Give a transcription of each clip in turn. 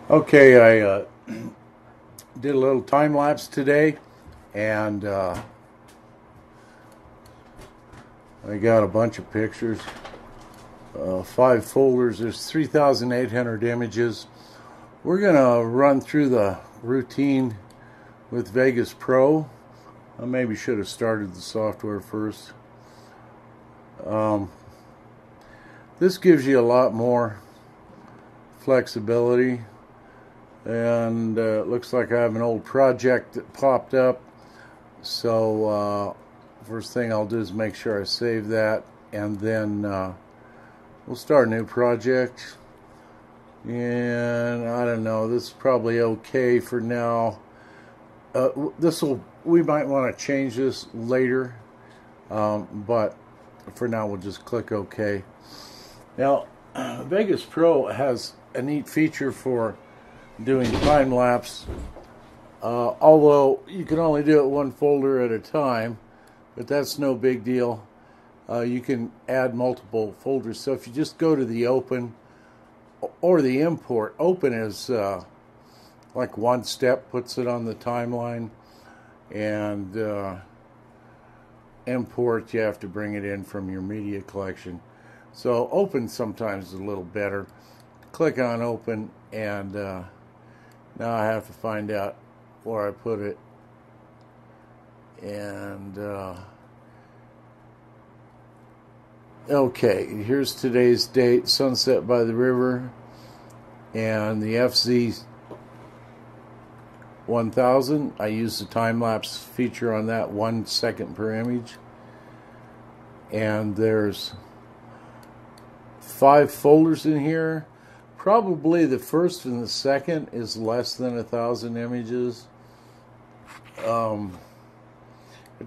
Okay, I did a little time lapse today, and I got a bunch of pictures, 5 folders. There's 3,800 images. We're gonna run through the routine with Vegas Pro. I maybe should have started the software first. This gives you a lot more flexibility. And it looks like I have an old project that popped up, so first thing I'll do is make sure I save that, and then we'll start a new project. And I don't know, this is probably okay for now. We might want to change this later, but for now we'll just click OK. Now Vegas Pro has a neat feature for doing time lapse, although you can only do it one folder at a time, but that's no big deal. You can add multiple folders. So if you just go to the open or the import, open is like one step, puts it on the timeline, and import, you have to bring it in from your media collection. So open sometimes is a little better. Click on open, and now I have to find out where I put it. And okay, here's today's date, sunset by the river, and the FZ1000. I use the time-lapse feature on that, 1 second per image. And there's 5 folders in here. Probably the first and the second is less than 1,000 images. But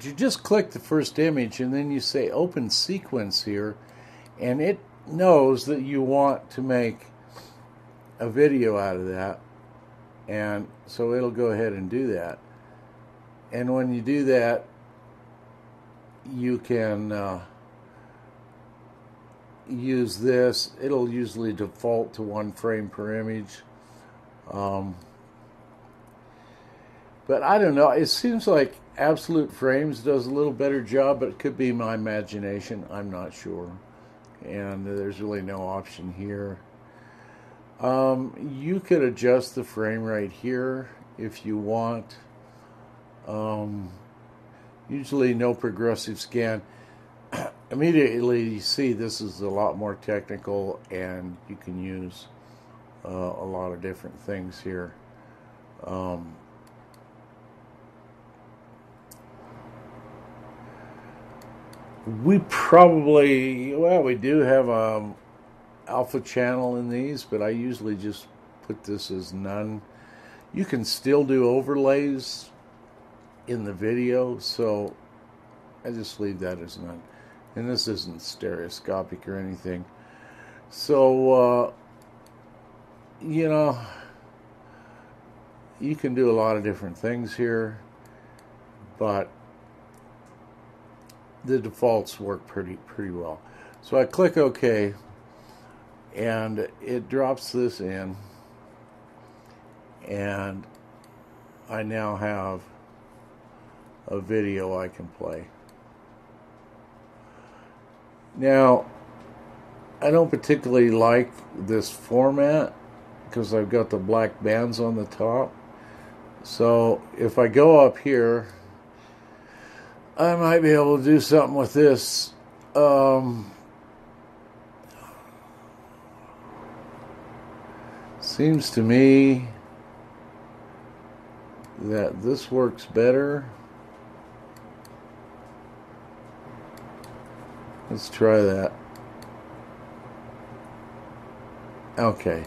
you just click the first image and then you say open sequence here, and it knows that you want to make a video out of that, and so it'll go ahead and do that. And when you do that, you can use this. It'll usually default to 1 frame per image, but I don't know, it seems like Absolute Frames does a little better job, but it could be my imagination, I'm not sure. And there's really no option here. You could adjust the frame rate here if you want. Usually no progressive scan. Immediately you see this is a lot more technical, and you can use a lot of different things here. We probably, well, we do have a alpha channel in these, but I usually just put this as none. You can still do overlays in the video, so I just leave that as none. And this isn't stereoscopic or anything. So, you know, you can do a lot of different things here, but the defaults work pretty well. So I click OK, and it drops this in, and I now have a video I can play. Now, I don't particularly like this format because I've got the black bands on the top. So if I go up here, I might be able to do something with this. Seems to me that this works better. Let's try that. Okay.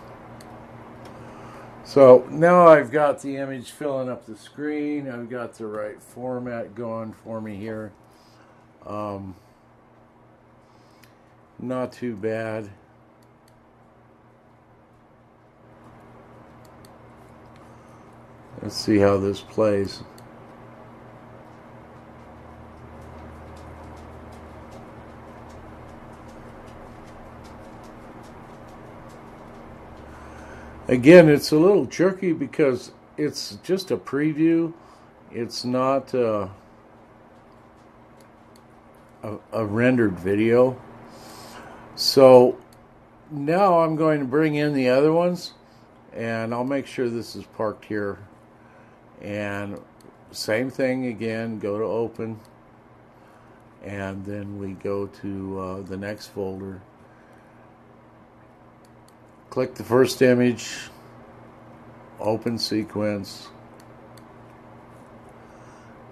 So now I've got the image filling up the screen. I've got the right format going for me here. Not too bad. Let's see how this plays. Again, it's a little tricky because it's just a preview. It's not a rendered video. So now I'm going to bring in the other ones, and I'll make sure this is parked here. And same thing again, go to open, and then we go to the next folder. Click the first image, open sequence,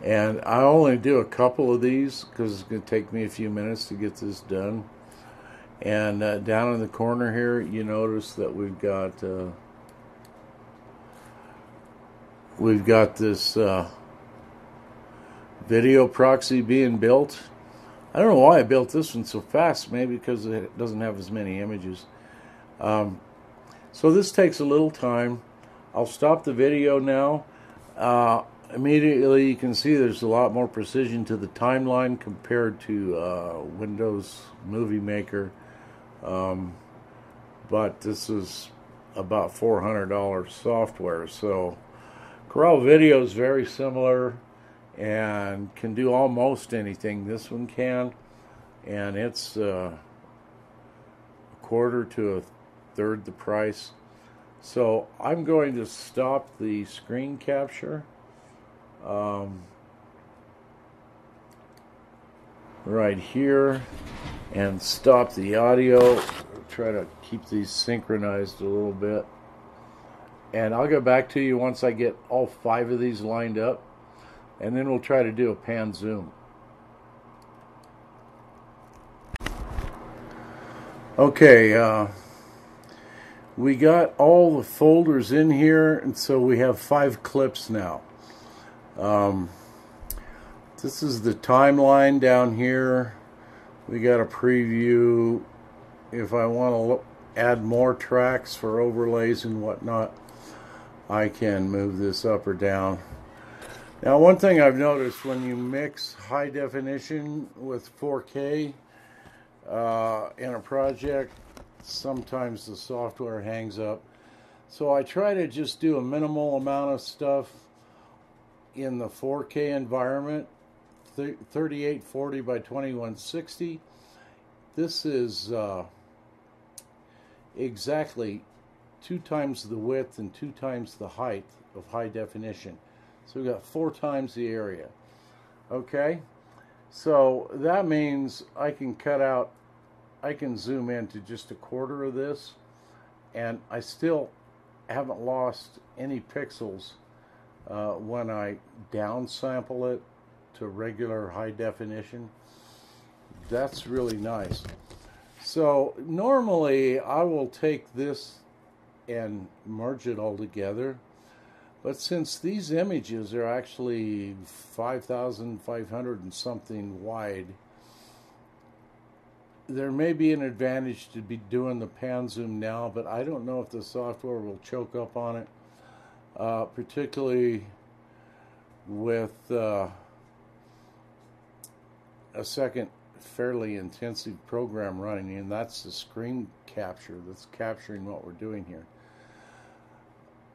and I only do a couple of these because it's going to take me a few minutes to get this done. And down in the corner here, you notice that we've got this video proxy being built. I don't know why I built this one so fast. Maybe because it doesn't have as many images. So this takes a little time. I'll stop the video now. Immediately you can see there's a lot more precision to the timeline compared to Windows Movie Maker. But this is about $400 software. So Corel Video is very similar and can do almost anything this one can. And it's a quarter to a third the price. So I'm going to stop the screen capture right here and stop the audio. Try to keep these synchronized a little bit, and I'll get back to you once I get all 5 of these lined up, and then we'll try to do a pan zoom. Okay, we got all the folders in here, and so we have 5 clips now. This is the timeline down here. We got a preview. If I want to add more tracks for overlays and whatnot, I can move this up or down. Now, one thing I've noticed when you mix high definition with 4K in a project, sometimes the software hangs up. So I try to just do a minimal amount of stuff in the 4K environment, 3840 by 2160. This is exactly 2 times the width and 2 times the height of high definition. So we've got 4 times the area. Okay, so that means I can cut out, I can zoom in to just a quarter of this, and I still haven't lost any pixels when I downsample it to regular high definition. That's really nice. So normally I will take this and merge it all together, but since these images are actually 5,500 and something wide, there may be an advantage to be doing the pan zoom now, but I don't know if the software will choke up on it, particularly with a second fairly intensive program running, and that's the screen capture that's capturing what we're doing here.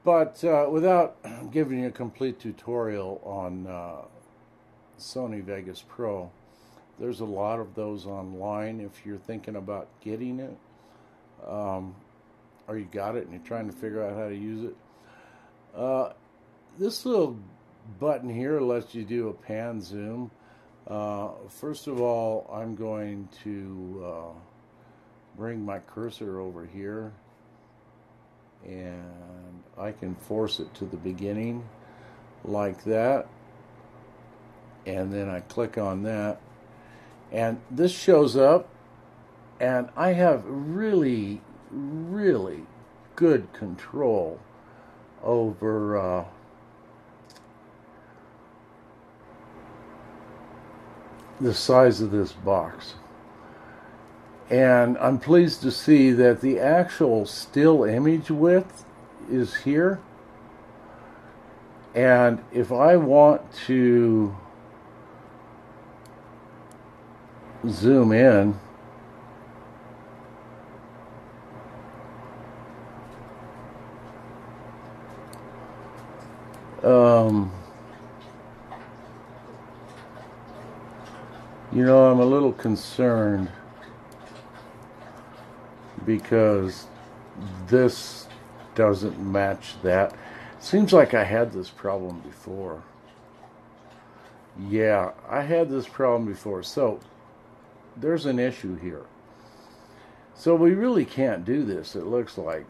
But without giving you a complete tutorial on Sony Vegas Pro, there's a lot of those online if you're thinking about getting it, or you got it and you're trying to figure out how to use it. This little button here lets you do a pan zoom. First of all, I'm going to bring my cursor over here, and I can force it to the beginning like that, and then I click on that, and this shows up, and I have really good control over the size of this box. And I'm pleased to see that the actual still image width is here. And if I want to zoom in, You know, I'm a little concerned because this doesn't match that. Seems like I had this problem before. Yeah, I had this problem before. So there's an issue here. So we really can't do this, it looks like.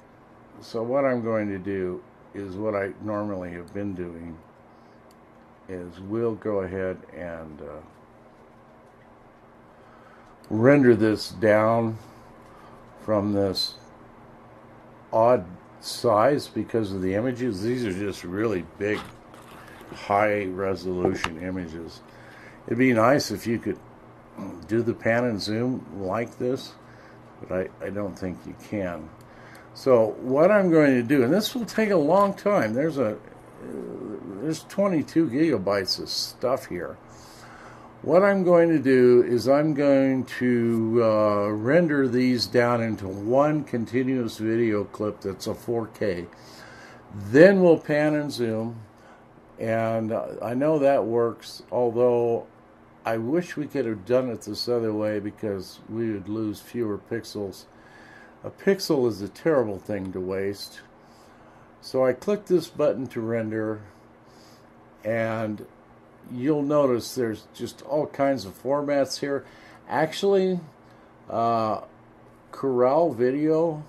So what I'm going to do is what I normally have been doing, is we'll go ahead and render this down from this odd size because of the images. These are just really big, high resolution images. It'd be nice if you could do the pan and zoom like this, but I don't think you can. So what I'm going to do, and this will take a long time, there's 22 gigabytes of stuff here. What I'm going to do is I'm going to render these down into one continuous video clip that's a 4K. Then we'll pan and zoom, and I know that works, although I wish we could have done it this other way because we would lose fewer pixels. A pixel is a terrible thing to waste. So I click this button to render, and you'll notice there's just all kinds of formats here. Actually, Corel Video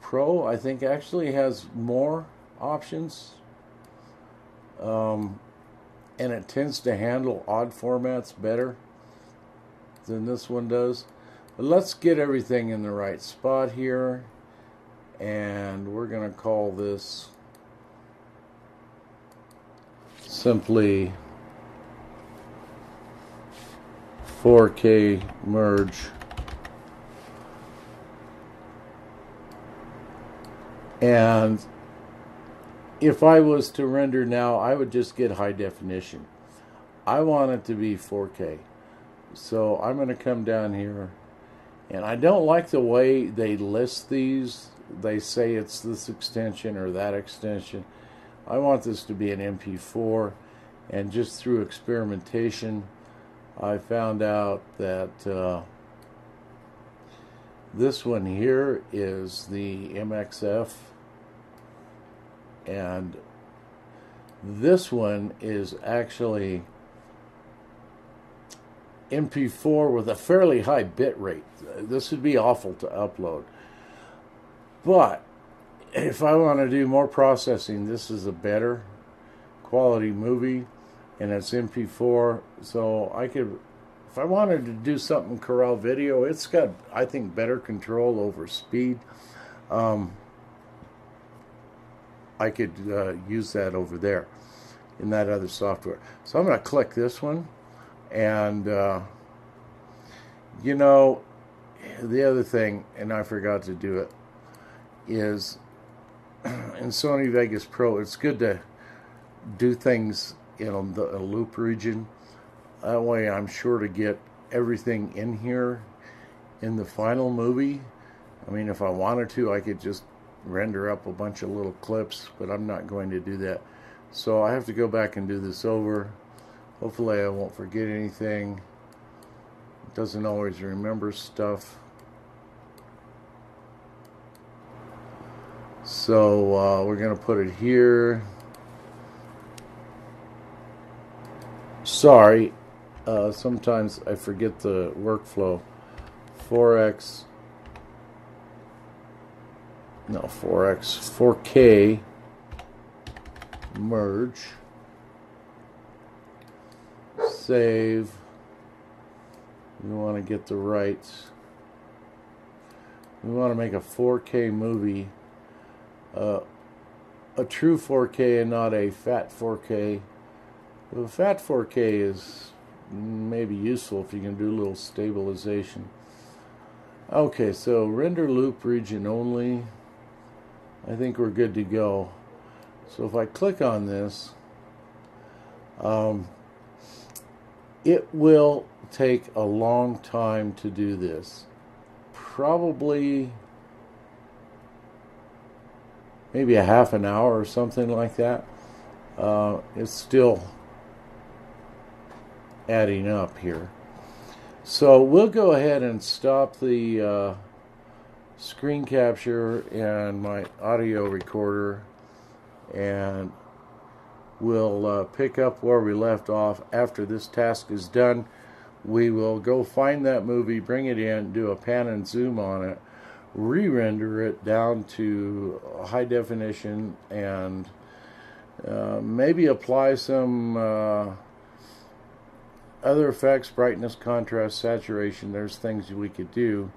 Pro, I think, actually has more options. And it tends to handle odd formats better than this one does. But let's get everything in the right spot here. And we're going to call this simply 4K merge. And if I was to render now, I would just get high definition. I want it to be 4K. So I'm going to come down here, and I don't like the way they list these. They say it's this extension or that extension. I want this to be an MP4, and just through experimentation I found out that this one here is the MXF, and this one is actually MP4 with a fairly high bit rate. This would be awful to upload. But if I want to do more processing, this is a better quality movie, and it's MP4. So I could, if I wanted to do something Corel Video, it's got, I think, better control over speed. I could use that over there in that other software. So I'm going to click this one, and you know, the other thing, and I forgot to do it, is in Sony Vegas Pro, it's good to do things in a loop region. That way I'm sure to get everything in here in the final movie. I mean, if I wanted to, I could just render up a bunch of little clips, but I'm not going to do that. So I have to go back and do this over. Hopefully I won't forget anything. It doesn't always remember stuff. So we're going to put it here. Sorry, sometimes I forget the workflow. 4K merge, save. We want to get the rights. We want to make a 4K movie, a true 4K and not a fat 4K. The fat 4K is maybe useful if you can do a little stabilization. Okay, so render loop region only. I think we're good to go. So if I click on this, it will take a long time to do this. Probably maybe a half an hour or something like that. It's still adding up here. So we'll go ahead and stop the screen capture and my audio recorder, and we'll pick up where we left off. After this task is done, we will go find that movie, bring it in, do a pan and zoom on it, re-render it down to high definition, and maybe apply some other effects, brightness, contrast, saturation. There's things we could do.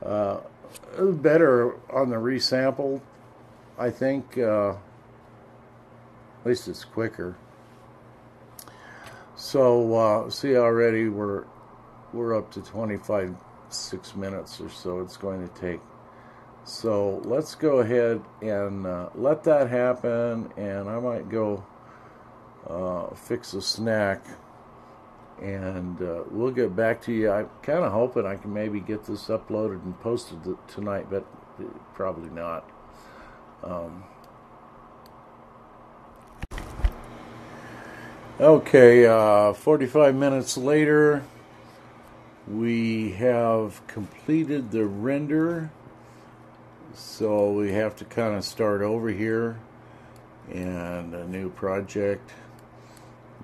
Better on the resample, I think. At least it's quicker. So see, already we're up to 6 minutes or so it's going to take. So let's go ahead and let that happen, and I might go fix a snack, and we'll get back to you. I'm kind of hoping I can maybe get this uploaded and posted tonight, but probably not. Okay, 45 minutes later, we have completed the render, so we have to kind of start over here, and a new project.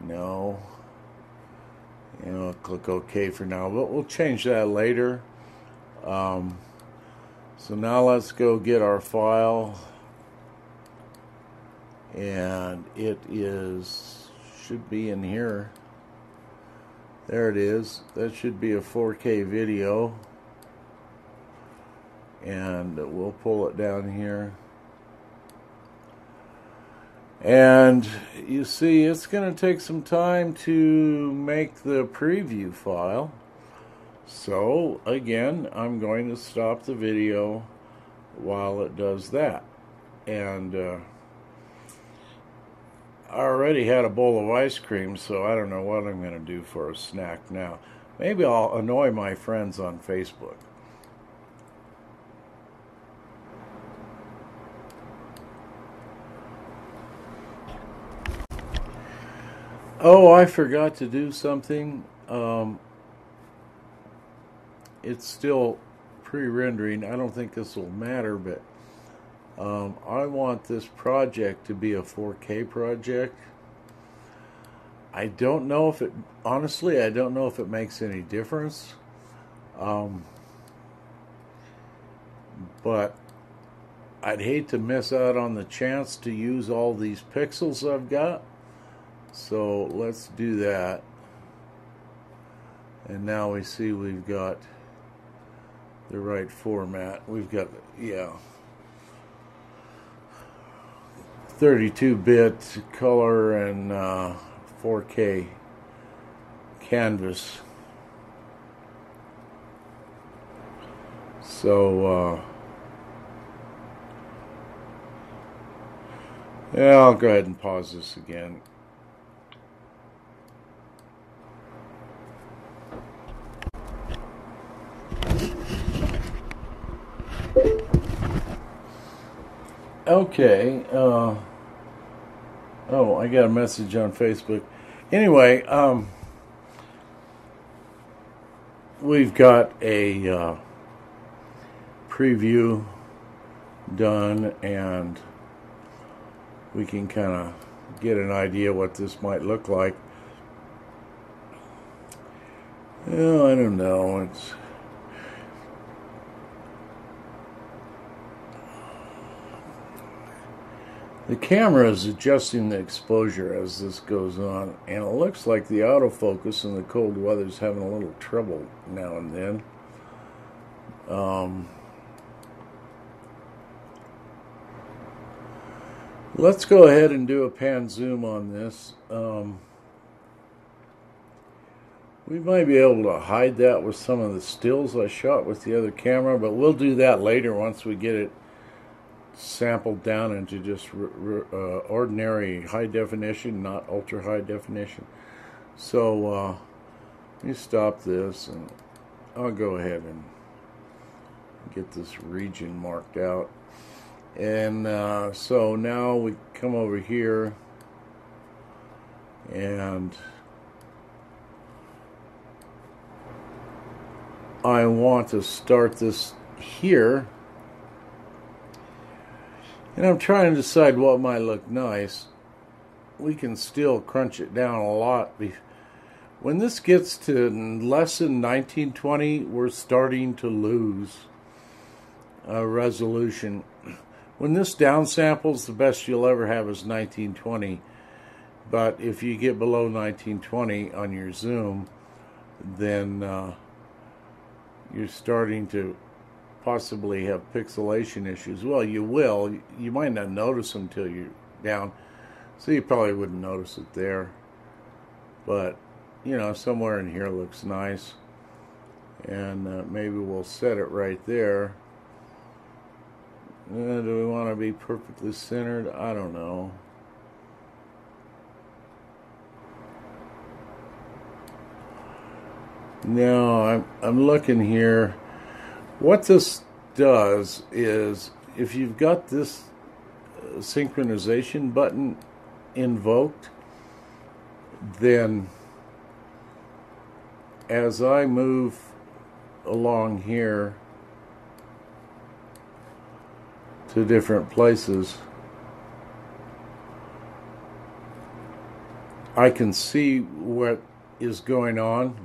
No. You know, click OK for now, but we'll change that later. So now let's go get our file, and it should be in here. There it is. That should be a 4K video, and we'll pull it down here. And you see, it's going to take some time to make the preview file. So again, I'm going to stop the video while it does that. And I already had a bowl of ice cream, so I don't know what I'm going to do for a snack now. Maybe I'll annoy my friends on Facebook. Oh, I forgot to do something. It's still pre-rendering. I don't think this will matter, but I want this project to be a 4K project. I don't know if it, honestly, I don't know if it makes any difference. But I'd hate to miss out on the chance to use all these pixels I've got. So let's do that. And now we see we've got the right format. We've got, yeah, 32-bit color and 4K canvas. So yeah, I'll go ahead and pause this again. Okay, oh, I got a message on Facebook. Anyway, we've got a preview done, and we can kind of get an idea what this might look like. Oh, I don't know. It's the camera is adjusting the exposure as this goes on, and it looks like the autofocus in the cold weather is having a little trouble now and then. Let's go ahead and do a pan zoom on this. We might be able to hide that with some of the stills I shot with the other camera, but we'll do that later once we get it sampled down into just ordinary high definition, not ultra high definition. So let me stop this, and I'll go ahead and get this region marked out. And so now we come over here and I want to start this here, and I'm trying to decide what might look nice. We can still crunch it down a lot. When this gets to less than 1920, we're starting to lose resolution. When this downsamples, the best you'll ever have is 1920. But if you get below 1920 on your zoom, then you're starting to possibly have pixelation issues. Well, you will. You might not notice them until you're down. So you probably wouldn't notice it there. But, you know, somewhere in here looks nice. And maybe we'll set it right there. Do we want to be perfectly centered? I don't know. Now, I'm looking here. What this does is, if you've got this synchronization button invoked, then as I move along here to different places, I can see what is going on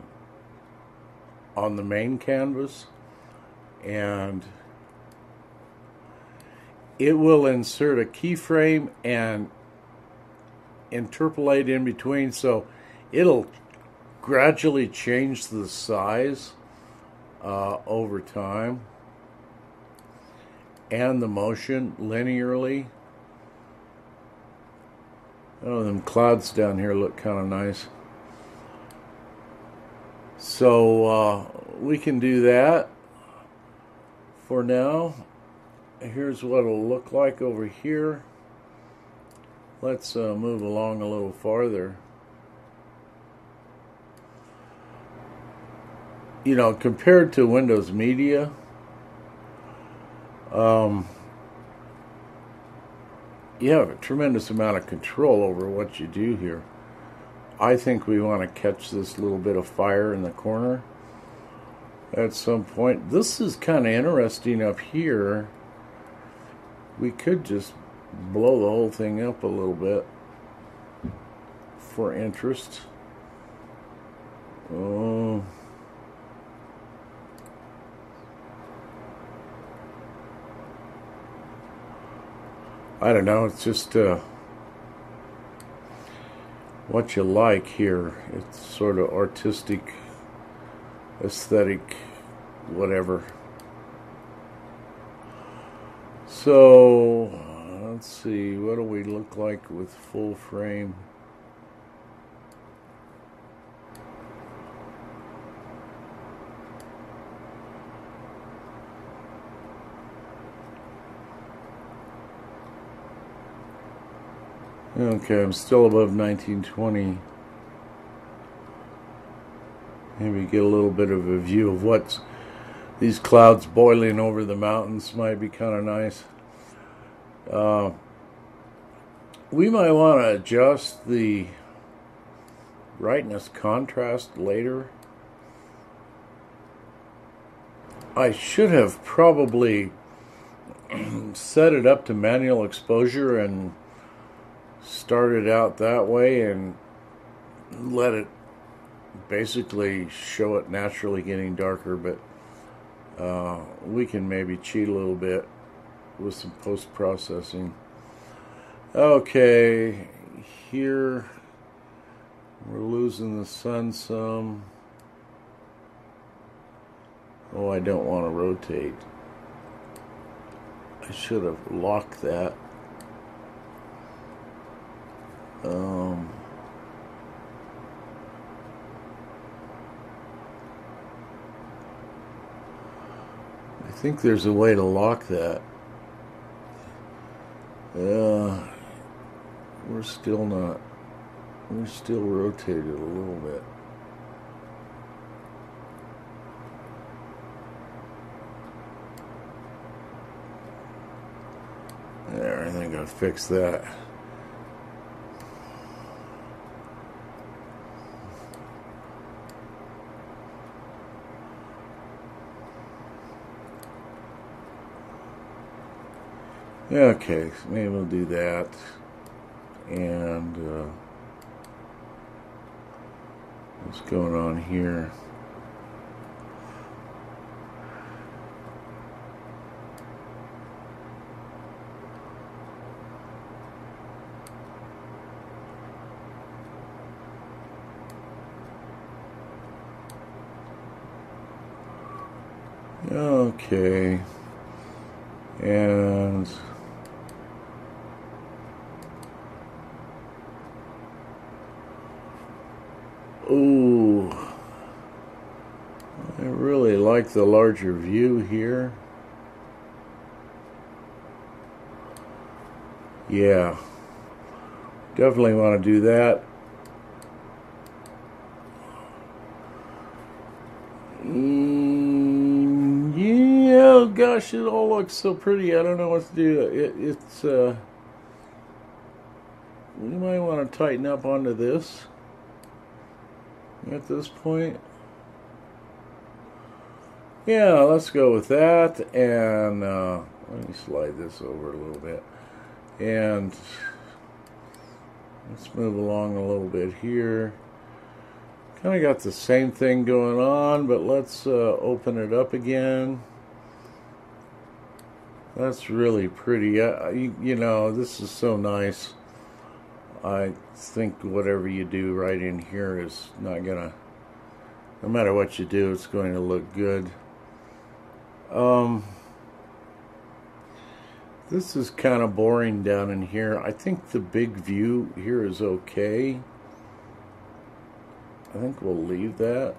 the main canvas, and it will insert a keyframe and interpolate in between, so it'll gradually change the size over time and the motion linearly. Oh, them clouds down here look kind of nice. So we can do that for now. Here's what it'll look like over here. Let's move along a little farther. You know, compared to Windows Media, you have a tremendous amount of control over what you do here. I think we want to catch this little bit of fire in the corner at some point. This is kind of interesting up here. We could just blow the whole thing up a little bit for interest. Oh. I don't know, it's just what you like here. It's sort of artistic, aesthetic, whatever. So, let's see, what do we look like with full frame? Okay, I'm still above 1920. Maybe get a little bit of a view of what's these clouds boiling over the mountains might be kind of nice. We might want to adjust the brightness contrast later. I should have probably set it up to manual exposure and started out that way and let it basically show it naturally getting darker, but we can maybe cheat a little bit with some post-processing. Okay, here we're losing the sun some. Oh, I don't want to rotate. I should have locked that. I think there's a way to lock that. We're still not. We're still rotated a little bit. There, I think I fixed that. Okay, so maybe we'll do that. And what's going on here? Okay, and ooh, I really like the larger view here. Yeah, definitely want to do that. Yeah, gosh, it all looks so pretty. I don't know what to do. We might want to tighten up onto this at this point. Yeah, let's go with that. And let me slide this over a little bit. And let's move along a little bit here. Kind of got the same thing going on, but let's open it up again. That's really pretty. You know, this is so nice. I think whatever you do right in here is not gonna, no matter what you do, it's going to look good. This is kind of boring down in here. I think the big view here is okay. I think we'll leave that.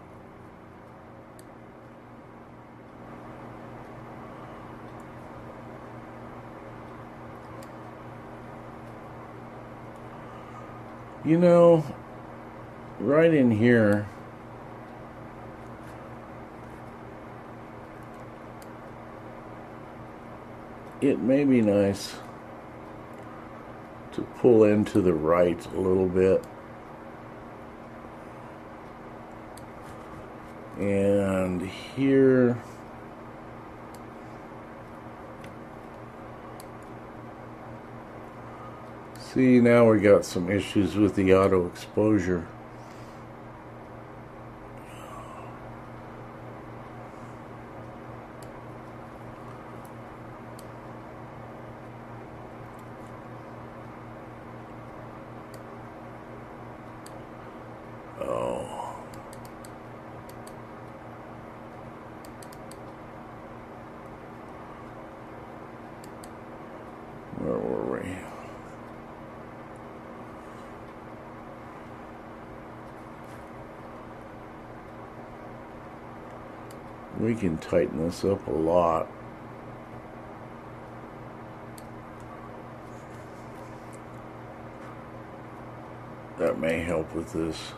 You know, right in here, it may be nice to pull into the right a little bit. And here, see, now we got some issues with the auto exposure. Where were we? We can tighten this up a lot. That may help with this.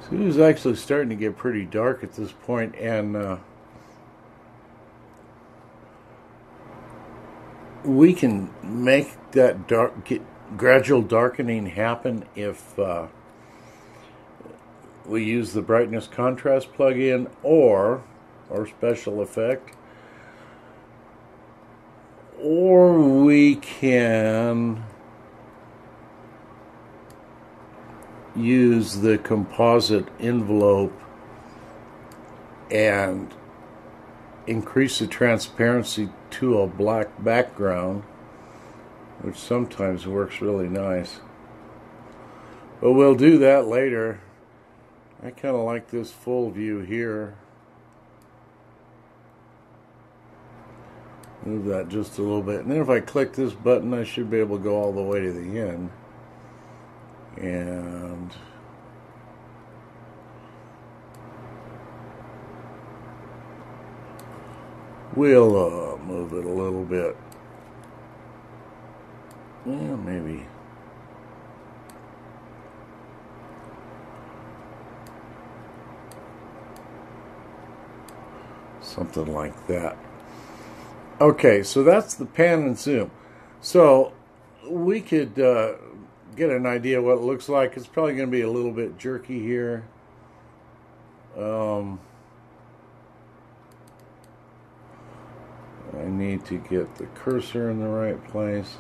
So it was actually starting to get pretty dark at this point, and we can make that gradual darkening happen if we use the brightness contrast plugin or special effect, or we can use the composite envelope and increase the transparency to a black background, which sometimes works really nice. But we'll do that later. I kind of like this full view here. Move that just a little bit. And then if I click this button, I should be able to go all the way to the end. And we'll move it a little bit. Well, maybe. something like that. Okay, so that's the pan and zoom. So we could get an idea what it looks like. It's probably going to be a little bit jerky here. I need to get the cursor in the right place.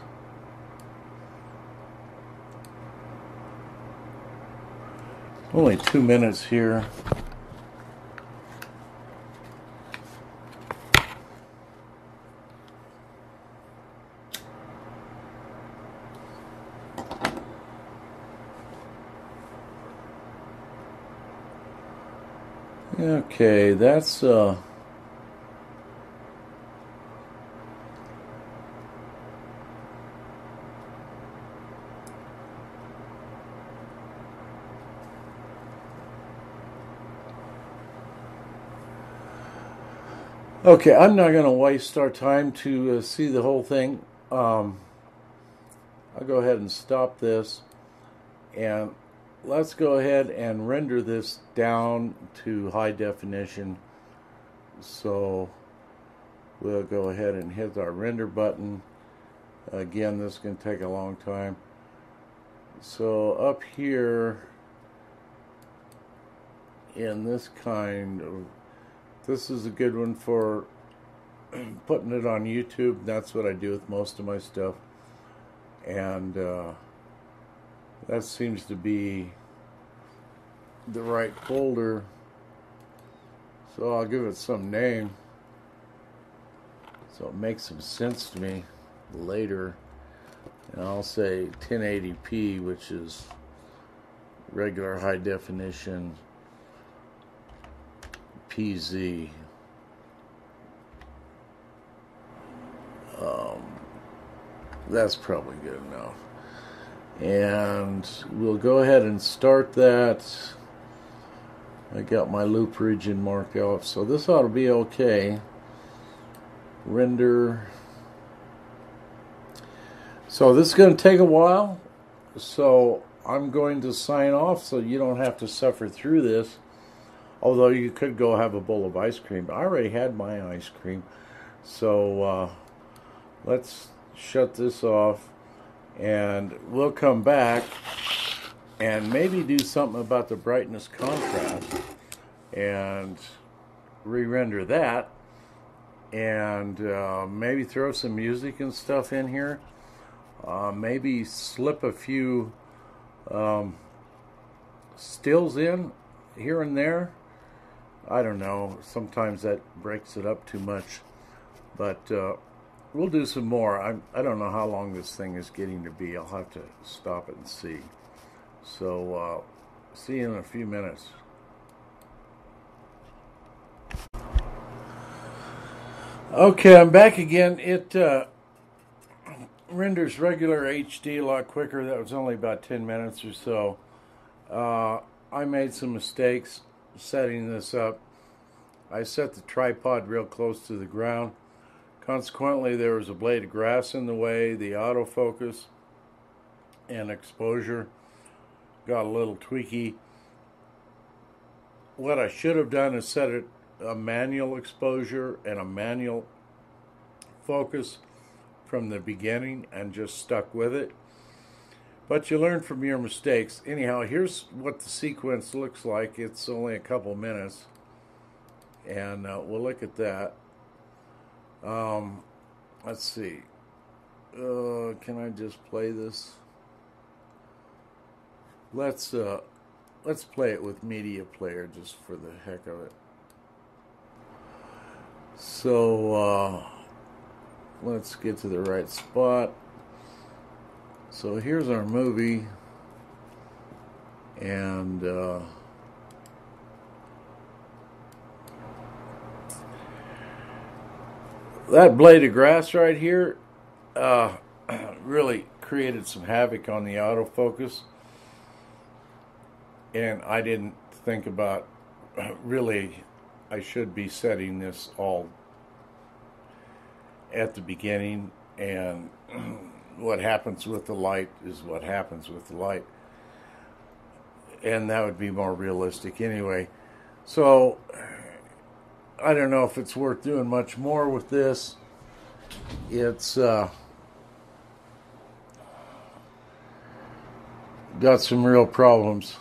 Only 2 minutes here. Okay, that's okay, I'm not going to waste our time to see the whole thing. I'll go ahead and stop this, and let's go ahead and render this down to high definition. So we'll go ahead and hit our render button. Again, this is going to take a long time. So up here in this kind of, this is a good one for putting it on YouTube. That's what I do with most of my stuff. And that seems to be the right folder. So I'll give it some name so it makes some sense to me later. And I'll say 1080p, which is regular high definition PZ. That's probably good enough. And we'll go ahead and start that. I got my loop region marked off, so this ought to be okay. Render. So this is going to take a while, so I'm going to sign off so you don't have to suffer through this. Although you could go have a bowl of ice cream. I already had my ice cream. So let's shut this off. And we'll come back and maybe do something about the brightness contrast. And re-render that. And maybe throw some music and stuff in here. Maybe slip a few stills in here and there. I don't know, sometimes that breaks it up too much, but we'll do some more. I don't know how long this thing is getting to be. I'll have to stop it and see. So see you in a few minutes. Okay, I'm back again. It renders regular HD a lot quicker. That was only about 10 minutes or so. I made some mistakes setting this up. I set the tripod real close to the ground. Consequently, there was a blade of grass in the way. The autofocus and exposure got a little tweaky. What I should have done is set it a manual exposure and a manual focus from the beginning and just stuck with it. But you learn from your mistakes. Anyhow, here's what the sequence looks like. It's only a couple minutes. And we'll look at that. Let's see. Can I just play this? Let's play it with media player just for the heck of it. So let's get to the right spot. So here's our movie, and that blade of grass right here really created some havoc on the autofocus, and I didn't think about really I should be setting this all at the beginning, and what happens with the light is what happens with the light, and that would be more realistic anyway. So I don't know if it's worth doing much more with this. It's got some real problems.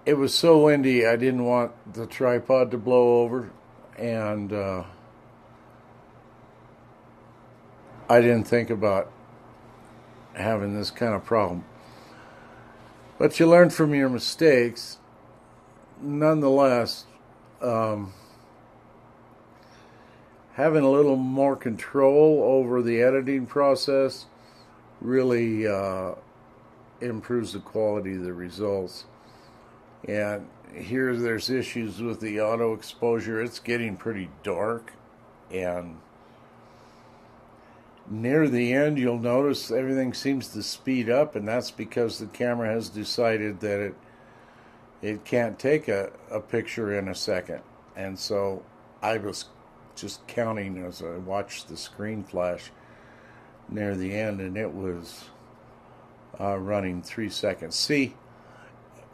It was so windy, I didn't want the tripod to blow over, and I didn't think about having this kind of problem. But you learn from your mistakes. Nonetheless, having a little more control over the editing process really improves the quality of the results. And here there's issues with the auto exposure. It's getting pretty dark, and near the end you'll notice everything seems to speed up, and that's because the camera has decided that it can't take a picture in a second. And so I was just counting as I watched the screen flash near the end, and it was running 3 seconds. See,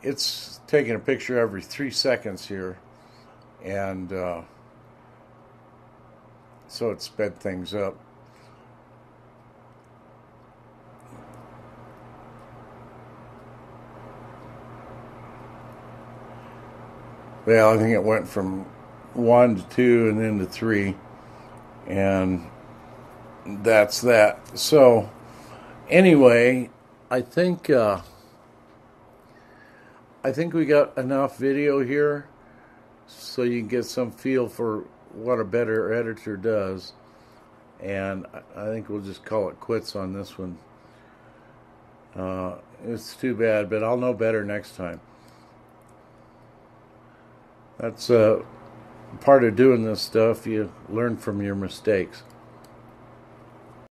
it's taking a picture every 3 seconds here, and so it sped things up. Well, I think it went from 1 to 2 and then to 3, and that's that. So anyway, I think we got enough video here so you can get some feel for what a better editor does, and I think we'll just call it quits on this one. It's too bad, but I'll know better next time. That's part of doing this stuff. You learn from your mistakes.